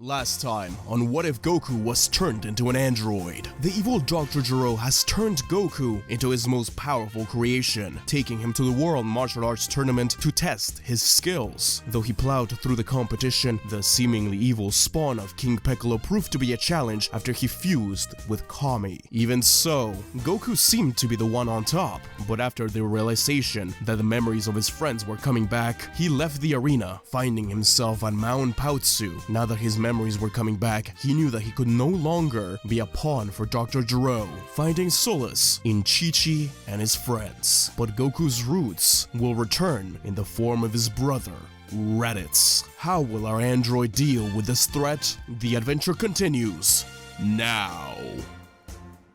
Last time, on What If Goku Was Turned into an Android, the evil Doctor Gero has turned Goku into his most powerful creation, taking him to the World Martial Arts Tournament to test his skills. Though he plowed through the competition, the seemingly evil spawn of King Piccolo proved to be a challenge after he fused with Kami. Even so, Goku seemed to be the one on top, but after the realization that the memories of his friends were coming back, he left the arena, finding himself on Mount Pouzu. Now that his memories were coming back, he knew that he could no longer be a pawn for Dr. Gero, finding solace in Chi-Chi and his friends. But Goku's roots will return in the form of his brother, Raditz. How will our android deal with this threat? The adventure continues now.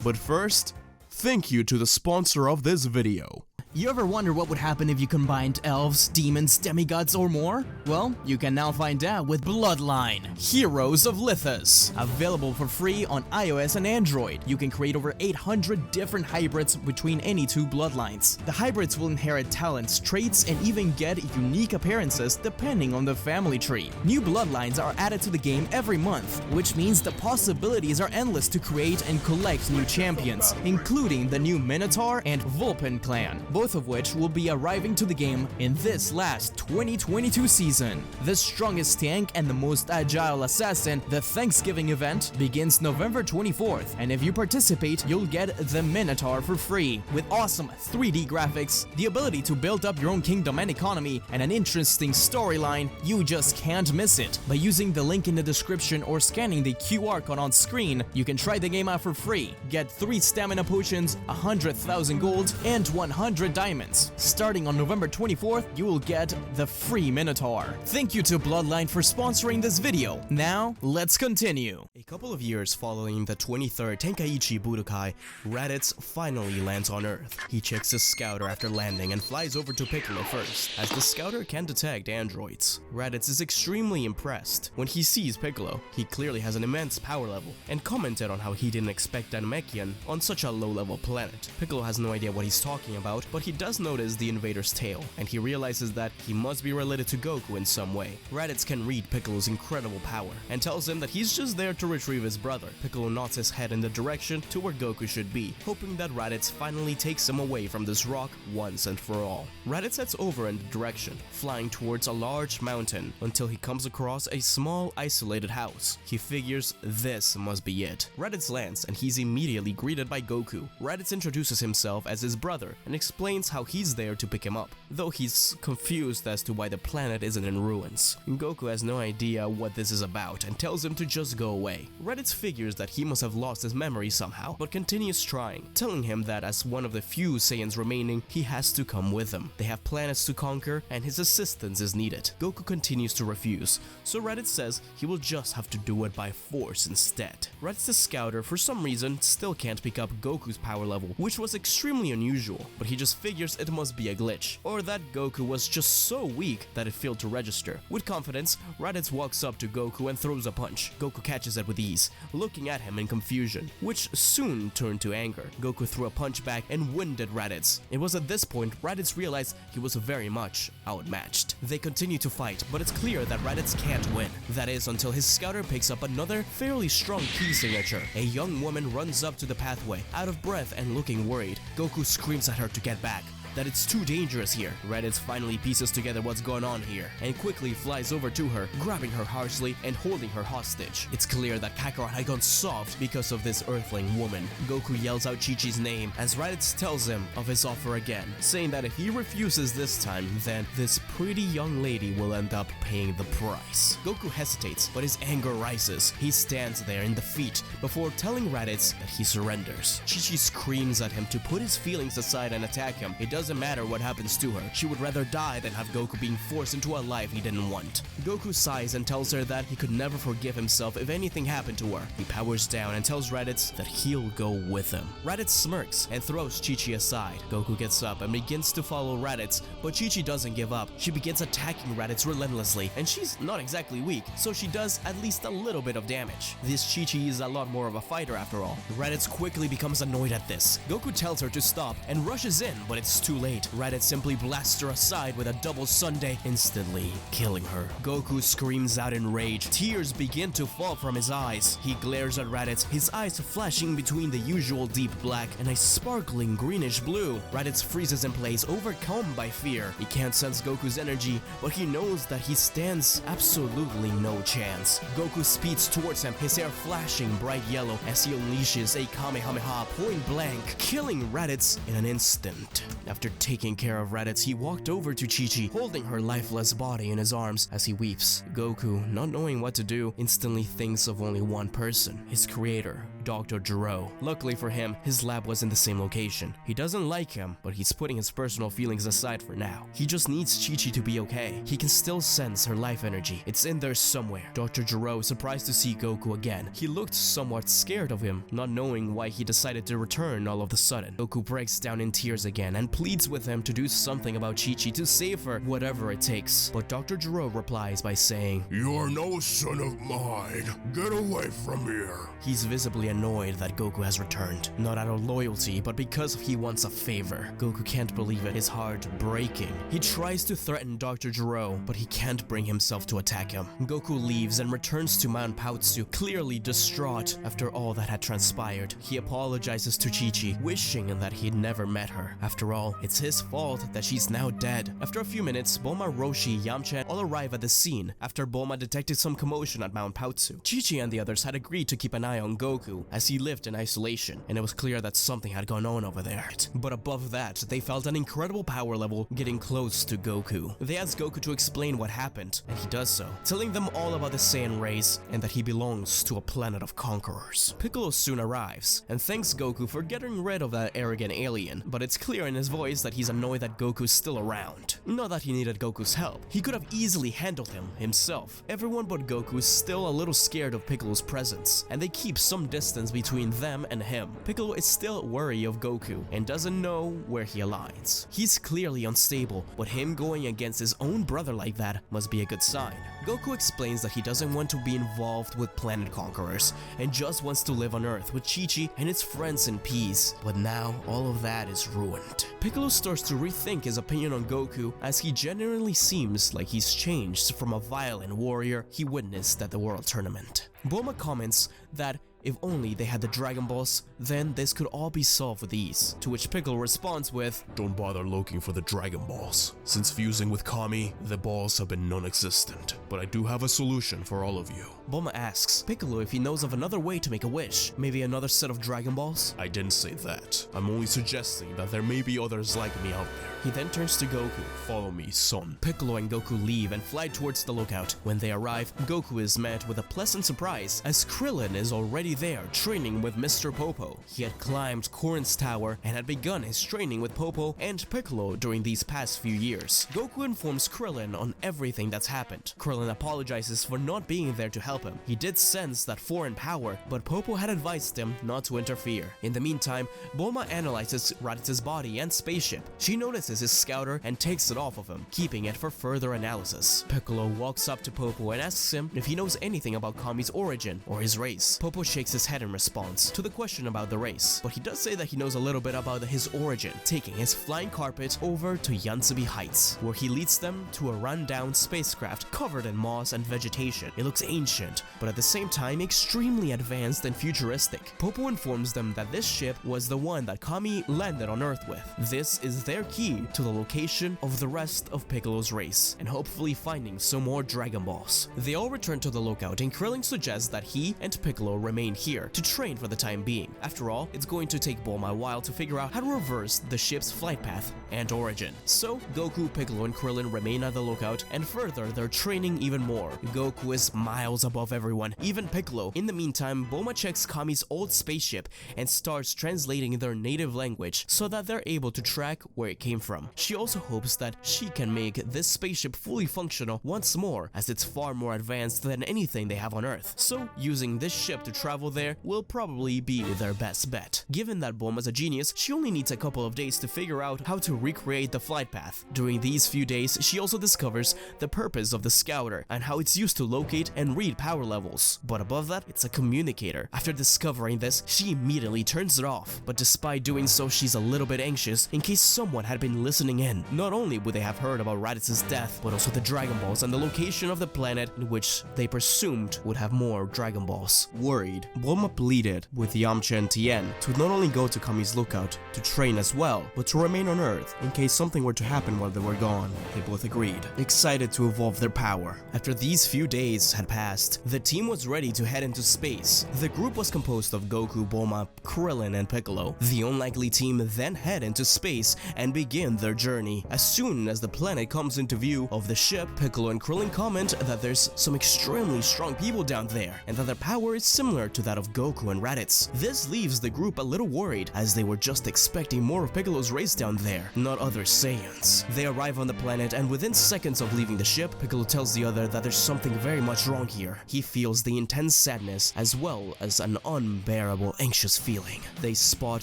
But first, thank you to the sponsor of this video. You ever wonder what would happen if you combined elves, demons, demigods, or more? Well, you can now find out with Bloodline, Heroes of Lithas. Available for free on iOS and Android, you can create over 800 different hybrids between any two bloodlines. The hybrids will inherit talents, traits, and even get unique appearances depending on the family tree. New bloodlines are added to the game every month, which means the possibilities are endless to create and collect new champions, including the new Minotaur and Vulpin clan, both of which will be arriving to the game in this last 2022 season. The strongest tank and the most agile assassin, the Thanksgiving event, begins November 24th, and if you participate, you'll get the Minotaur for free, with awesome 3D graphics, the ability to build up your own kingdom and economy, and an interesting storyline. You just can't miss it. By using the link in the description or scanning the QR code on screen, you can try the game out for free, get 3 stamina potions, 100,000 gold, and 100 diamonds. Starting on November 24th, you will get the free Minotaur. Thank you to Bloodline for sponsoring this video. Now, let's continue. A couple of years following the 23rd Tenkaichi Budokai, Raditz finally lands on Earth. He checks his scouter after landing and flies over to Piccolo first, as the scouter can detect androids. Raditz is extremely impressed. When he sees Piccolo, he clearly has an immense power level, and commented on how he didn't expect a Namekian on such a low-level planet. Piccolo has no idea what he's talking about, but he does notice the invader's tail, and he realizes that he must be related to Goku in some way. Raditz can read Piccolo's incredible power, and tells him that he's just there to retrieve his brother. Piccolo nods his head in the direction to where Goku should be, hoping that Raditz finally takes him away from this rock once and for all. Raditz heads over in the direction, flying towards a large mountain, until he comes across a small, isolated house. He figures this must be it. Raditz lands, and he's immediately greeted by Goku. Raditz introduces himself as his brother, and explains how he's there to pick him up, though he's confused as to why the planet isn't in ruins. Goku has no idea what this is about and tells him to just go away. Raditz figures that he must have lost his memory somehow, but continues trying, telling him that as one of the few Saiyans remaining, he has to come with them. They have planets to conquer, and his assistance is needed. Goku continues to refuse, so Raditz says he will just have to do it by force instead. Raditz the scouter, for some reason, still can't pick up Goku's power level, which was extremely unusual, but he just figures it must be a glitch, or that Goku was just so weak that it failed to register. With confidence, Raditz walks up to Goku and throws a punch. Goku catches it with ease, looking at him in confusion, which soon turned to anger. Goku threw a punch back and winded Raditz. It was at this point Raditz realized he was very much outmatched. They continue to fight, but it's clear that Raditz can't win. That is until his scouter picks up another fairly strong key signature. A young woman runs up to the pathway, out of breath and looking worried. Goku screams at her to get back, that it's too dangerous here. Raditz finally pieces together what's going on here, and quickly flies over to her, grabbing her harshly and holding her hostage. It's clear that Kakarot had gone soft because of this earthling woman. Goku yells out Chi-Chi's name as Raditz tells him of his offer again, saying that if he refuses this time, then this pretty young lady will end up paying the price. Goku hesitates, but his anger rises. He stands there in defeat before telling Raditz that he surrenders. Chi-Chi screams at him to put his feelings aside and attack him. It doesn't matter what happens to her. She would rather die than have Goku being forced into a life he didn't want. Goku sighs and tells her that he could never forgive himself if anything happened to her. He powers down and tells Raditz that he'll go with him. Raditz smirks and throws Chi-Chi aside. Goku gets up and begins to follow Raditz, but Chi-Chi doesn't give up. She begins attacking Raditz relentlessly, and she's not exactly weak, so she does at least a little bit of damage. This Chi-Chi is a lot more of a fighter after all. Raditz quickly becomes annoyed at this. Goku tells her to stop and rushes in, but it's too late. Raditz simply blasts her aside with a double sundae, instantly killing her. Goku screams out in rage. Tears begin to fall from his eyes. He glares at Raditz, his eyes flashing between the usual deep black and a sparkling greenish blue. Raditz freezes in place, overcome by fear. He can't sense Goku's energy, but he knows that he stands absolutely no chance. Goku speeds towards him, his hair flashing bright yellow as he unleashes a Kamehameha point blank, killing Raditz in an instant. After taking care of Raditz, he walked over to Chi-Chi, holding her lifeless body in his arms as he weeps. Goku, not knowing what to do, instantly thinks of only one person, his creator, Doctor Gero. Luckily for him, his lab was in the same location. He doesn't like him, but he's putting his personal feelings aside for now. He just needs Chi-Chi to be okay. He can still sense her life energy. It's in there somewhere. Dr. Gero is surprised to see Goku again. He looked somewhat scared of him, not knowing why he decided to return all of a sudden. Goku breaks down in tears again and pleads with him to do something about Chi-Chi to save her, whatever it takes. But Dr. Gero replies by saying, "You're no son of mine. Get away from here." He's visibly annoyed that Goku has returned, not out of loyalty, but because he wants a favor. Goku can't believe it, his heart breaking. He tries to threaten Dr. Gero, but he can't bring himself to attack him. Goku leaves and returns to Mount Pouzu, clearly distraught after all that had transpired. He apologizes to Chi-Chi, wishing that he'd never met her. After all, it's his fault that she's now dead. After a few minutes, Bulma, Roshi, Yamcha all arrive at the scene after Bulma detected some commotion at Mount Pouzu. Chi-Chi and the others had agreed to keep an eye on Goku as he lived in isolation, and it was clear that something had gone on over there. But above that, they felt an incredible power level getting close to Goku. They asked Goku to explain what happened, and he does so, telling them all about the Saiyan race and that he belongs to a planet of conquerors. Piccolo soon arrives and thanks Goku for getting rid of that arrogant alien, but it's clear in his voice that he's annoyed that Goku's still around. Not that he needed Goku's help. He could have easily handled him himself. Everyone but Goku is still a little scared of Piccolo's presence, and they keep some distance between them and him. Piccolo is still wary of Goku and doesn't know where he aligns. He's clearly unstable, but him going against his own brother like that must be a good sign. Goku explains that he doesn't want to be involved with planet conquerors and just wants to live on Earth with Chi-Chi and its friends in peace, but now all of that is ruined. Piccolo starts to rethink his opinion on Goku as he genuinely seems like he's changed from a violent warrior he witnessed at the World Tournament. Bulma comments that if only they had the Dragon Balls, then this could all be solved with ease. To which Piccolo responds with, "Don't bother looking for the Dragon Balls. Since fusing with Kami, the balls have been non-existent. But I do have a solution for all of you." Bulma asks Piccolo if he knows of another way to make a wish, maybe another set of Dragon Balls? "I didn't say that. I'm only suggesting that there may be others like me out there." He then turns to Goku. "Follow me, son." Piccolo and Goku leave and fly towards the lookout. When they arrive, Goku is met with a pleasant surprise as Krillin is already there training with Mr. Popo. He had climbed Korin's tower and had begun his training with Popo and Piccolo during these past few years. Goku informs Krillin on everything that's happened. Krillin apologizes for not being there to help him. He did sense that foreign power, but Popo had advised him not to interfere. In the meantime, Bulma analyzes Raditz's body and spaceship. She notices his scouter and takes it off of him, keeping it for further analysis. Piccolo walks up to Popo and asks him if he knows anything about Kami's origin or his race. Popo shakes his head in response to the question about the race, but he does say that he knows a little bit about his origin, taking his flying carpet over to Yansubi Heights, where he leads them to a rundown spacecraft covered in moss and vegetation. It looks ancient, but at the same time extremely advanced and futuristic. Popo informs them that this ship was the one that Kami landed on Earth with. This is their key to the location of the rest of Piccolo's race, and hopefully finding some more Dragon Balls. They all return to the lookout, and Krillin suggests that he and Piccolo remain here to train for the time being. After all, it's going to take Bulma a while to figure out how to reverse the ship's flight path and origin. So, Goku, Piccolo, and Krillin remain at the lookout and further their training even more. Goku is miles above everyone, even Piccolo. In the meantime, Bulma checks Kami's old spaceship and starts translating their native language so that they're able to track where it came from. She also hopes that she can make this spaceship fully functional once more, as it's far more advanced than anything they have on Earth. So, using this ship to travel there will probably be their best bet. Given that Bulma's a genius, she only needs a couple of days to figure out how to recreate the flight path. During these few days, she also discovers the purpose of the scouter and how it's used to locate and read power levels. But above that, it's a communicator. After discovering this, she immediately turns it off. But despite doing so, she's a little bit anxious in case someone had been been listening in. Not only would they have heard about Raditz's death, but also the Dragon Balls and the location of the planet in which they presumed would have more Dragon Balls. Worried, Bulma pleaded with Yamcha and Tien to not only go to Kami's lookout to train as well, but to remain on Earth in case something were to happen while they were gone. They both agreed, excited to evolve their power. After these few days had passed, the team was ready to head into space. The group was composed of Goku, Bulma, Krillin, and Piccolo. The unlikely team then head into space and begin their journey. As soon as the planet comes into view of the ship, Piccolo and Krillin comment that there's some extremely strong people down there, and that their power is similar to that of Goku and Raditz. This leaves the group a little worried, as they were just expecting more of Piccolo's race down there, not other Saiyans. They arrive on the planet, and within seconds of leaving the ship, Piccolo tells the other that there's something very much wrong here. He feels the intense sadness as well as an unbearable anxious feeling. They spot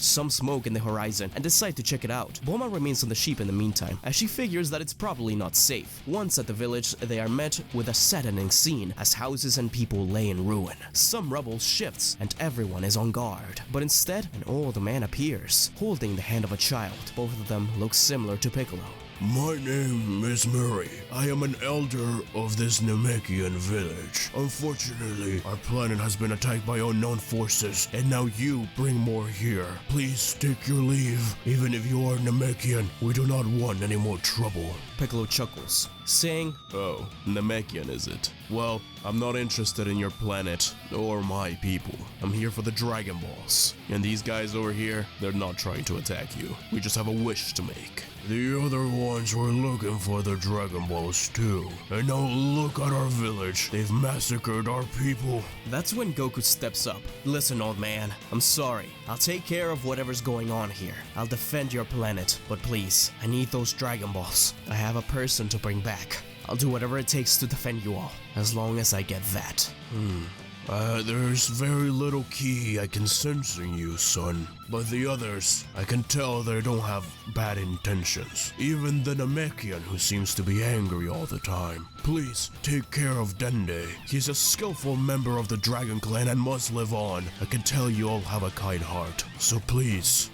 some smoke in the horizon and decide to check it out. Bulma remains on the ship in the meantime, as she figures that it's probably not safe. Once at the village, they are met with a saddening scene as houses and people lay in ruin. Some rubble shifts and everyone is on guard, but instead an old man appears, holding the hand of a child. Both of them look similar to Piccolo. My name is Murray. I am an elder of this Namekian village. Unfortunately, our planet has been attacked by unknown forces, and now you bring more here. Please take your leave. Even if you are Namekian, we do not want any more trouble. Piccolo chuckles, saying, Oh, Namekian is it? Well, I'm not interested in your planet or my people. I'm here for the Dragon Balls. And these guys over here, they're not trying to attack you. We just have a wish to make. The other ones were looking for the Dragon Balls too. And now look at our village. They've massacred our people. That's when Goku steps up. Listen, old man, I'm sorry. I'll take care of whatever's going on here. I'll defend your planet, but please, I need those Dragon Balls. I have a person to bring back. I'll do whatever it takes to defend you all, as long as I get that. There's very little ki I can sense in you, son. But the others, I can tell they don't have bad intentions. Even the Namekian, who seems to be angry all the time. Please, take care of Dende. He's a skillful member of the Dragon Clan and must live on. I can tell you all have a kind heart. So please,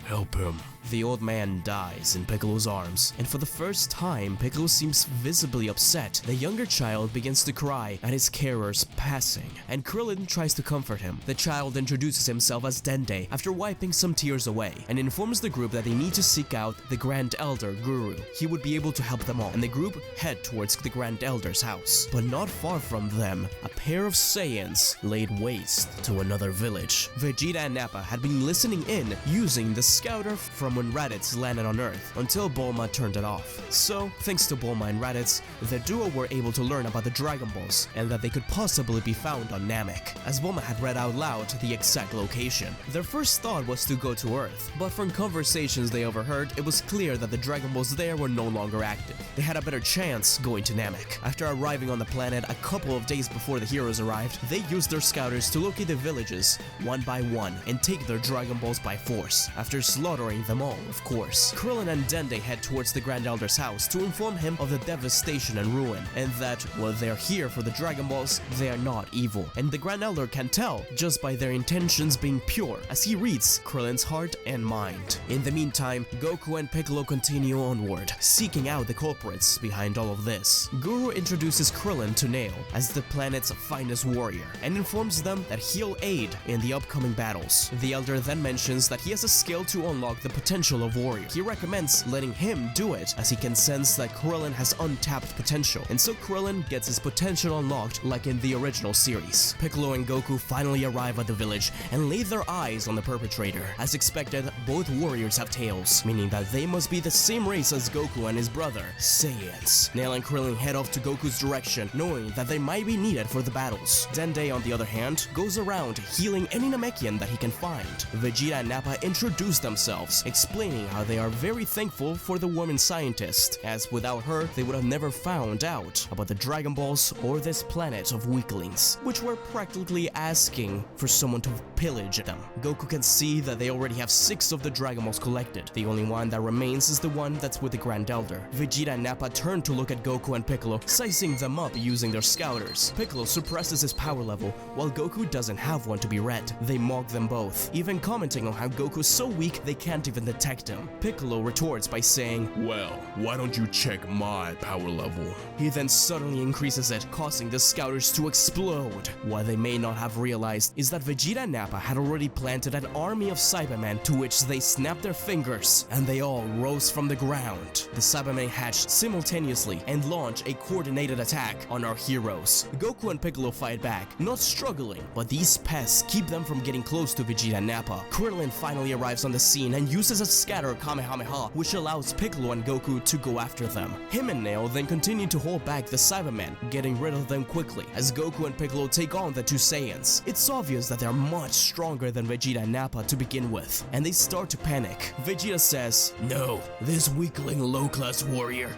help him. The old man dies in Piccolo's arms, and for the first time, Piccolo seems visibly upset. The younger child begins to cry at his carer's passing, and Krillin tries to comfort him. The child introduces himself as Dende after wiping some tears away, and informs the group that they need to seek out the Grand Elder Guru. He would be able to help them all, and the group head towards the Grand Elder's house. But not far from them, a pair of Saiyans laid waste to another village. Vegeta and Nappa had been listening in, using the scouter from when Raditz landed on Earth, until Bulma turned it off. So, thanks to Bulma and Raditz, the duo were able to learn about the Dragon Balls, and that they could possibly be found on Namek, as Bulma had read out loud the exact location. Their first thought was to go to Earth, but from conversations they overheard, it was clear that the Dragon Balls there were no longer active. They had a better chance going to Namek. After arriving on the planet a couple of days before the heroes arrived, they used their scouters to locate the villages, one by one, and take their Dragon Balls by force. After slaughtering them all, of course, Krillin and Dende head towards the Grand Elder's house to inform him of the devastation and ruin, and that while they're here for the Dragon Balls, they are not evil. And the Grand Elder can tell just by their intentions being pure, as he reads Krillin's heart and mind. In the meantime, Goku and Piccolo continue onward, seeking out the culprits behind all of this. Guru introduces Krillin to Nail as the planet's finest warrior, and informs them that he'll aid in the upcoming battles. The Elder then mentions that he has a skill to unlock the potential of Warrior. He recommends letting him do it, as he can sense that Krillin has untapped potential, and so Krillin gets his potential unlocked like in the original series. Piccolo and Goku finally arrive at the village and lay their eyes on the perpetrator. As expected, both warriors have tails, meaning that they must be the same race as Goku and his brother, Saiyans. Nail and Krillin head off to Goku's direction, knowing that they might be needed for the battles. Dende, on the other hand, goes around healing any Namekian that he can find. Vegeta and Nappa introduce themselves, explaining how they are very thankful for the woman scientist, as without her, they would have never found out about the Dragon Balls or this planet of weaklings, which were practically asking for someone to pillage them. Goku can see that they already have 6 of the Dragon Balls collected. The only one that remains is the one that's with the Grand Elder. Vegeta and Nappa turn to look at Goku and Piccolo, sizing them up using their scouters. Piccolo suppresses his power level, while Goku doesn't have one to be read. They mock them both, even commenting on how Goku's so weak they can't even can detect him. Piccolo retorts by saying, Well, why don't you check my power level? he then suddenly increases it, causing the Scouters to explode. What they may not have realized is that Vegeta and Nappa had already planted an army of Cybermen, to which they snapped their fingers, and they all rose from the ground. The Cybermen hatch simultaneously and launch a coordinated attack on our heroes. Goku and Piccolo fight back, not struggling, but these pests keep them from getting close to Vegeta and Nappa. Krillin finally arrives on the scene and uses a scatter Kamehameha, which allows Piccolo and Goku to go after them. Him and Nail then continue to hold back the Cybermen, getting rid of them quickly as Goku and Piccolo take on the two Saiyans. It's obvious that they're much stronger than Vegeta and Nappa to begin with, and they start to panic. Vegeta says, No, this weakling low-class warrior.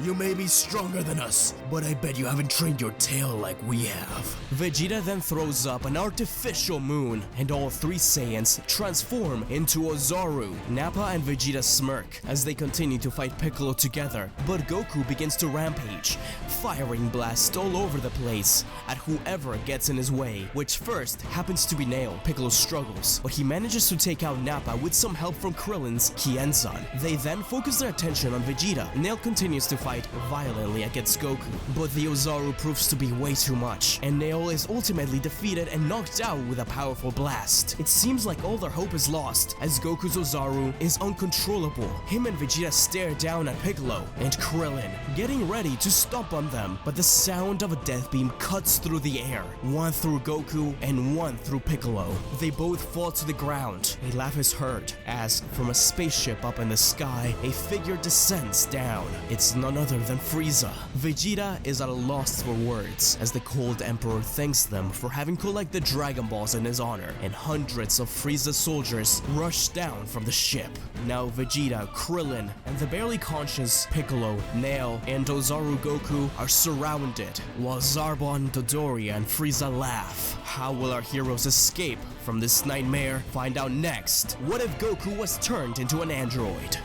You may be stronger than us, but I bet you haven't trained your tail like we have. Vegeta then throws up an artificial moon, and all three Saiyans transform into Ozaru. Nappa and Vegeta smirk as they continue to fight Piccolo together, but Goku begins to rampage, firing blasts all over the place at whoever gets in his way, which first happens to be Nail. Piccolo struggles, but he manages to take out Nappa with some help from Krillin's Kienzan. They then focus their attention on Vegeta. Nail continues to fight violently against Goku, but the Ozaru proves to be way too much, and Nail is ultimately defeated and knocked out with a powerful blast. It seems like all their hope is lost, as Goku's Ozaru is uncontrollable. Him and Vegeta stare down at Piccolo and Krillin, getting ready to stomp on them, but the sound of a death beam cuts through the air, one through Goku and one through Piccolo. They both fall to the ground. A laugh is heard as, from a spaceship up in the sky, a figure descends down. It's none other than Frieza. Vegeta is at a loss for words as the Cold Emperor thanks them for having collected Dragon Balls in his honor, and hundreds of Frieza's soldiers rush down from the ship. Now Vegeta, Krillin, and the barely conscious Piccolo, Nail, and Ozaru Goku are surrounded, while Zarbon, Dodoria, and Frieza laugh. How will our heroes escape from this nightmare? Find out next. What if Goku was turned into an android?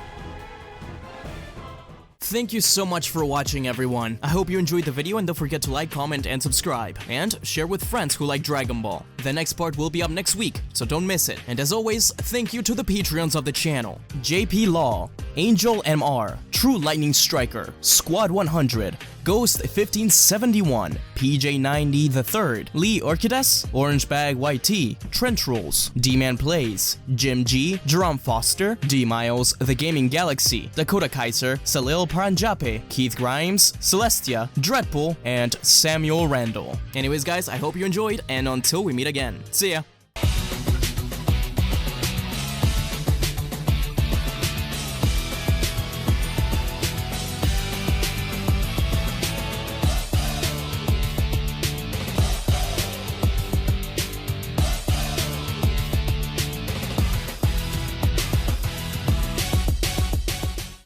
Thank you so much for watching, everyone. I hope you enjoyed the video, and don't forget to like, comment, and subscribe. And share with friends who like Dragon Ball. The next part will be up next week, so don't miss it. And as always, thank you to the Patreons of the channel: JP Law, Angel MR, True Lightning Striker, Squad 100, Ghost 1571, PJ90 the Third, Lee Orchides, Orange Bag YT, Trench Rolls, D-Man Plays, Jim G, Jerome Foster, D Miles, The Gaming Galaxy, Dakota Kaiser, Salil Paranjape, Keith Grimes, Celestia, Dreadpool, and Samuel Randall. Anyways guys, I hope you enjoyed, and until we meet again, see ya!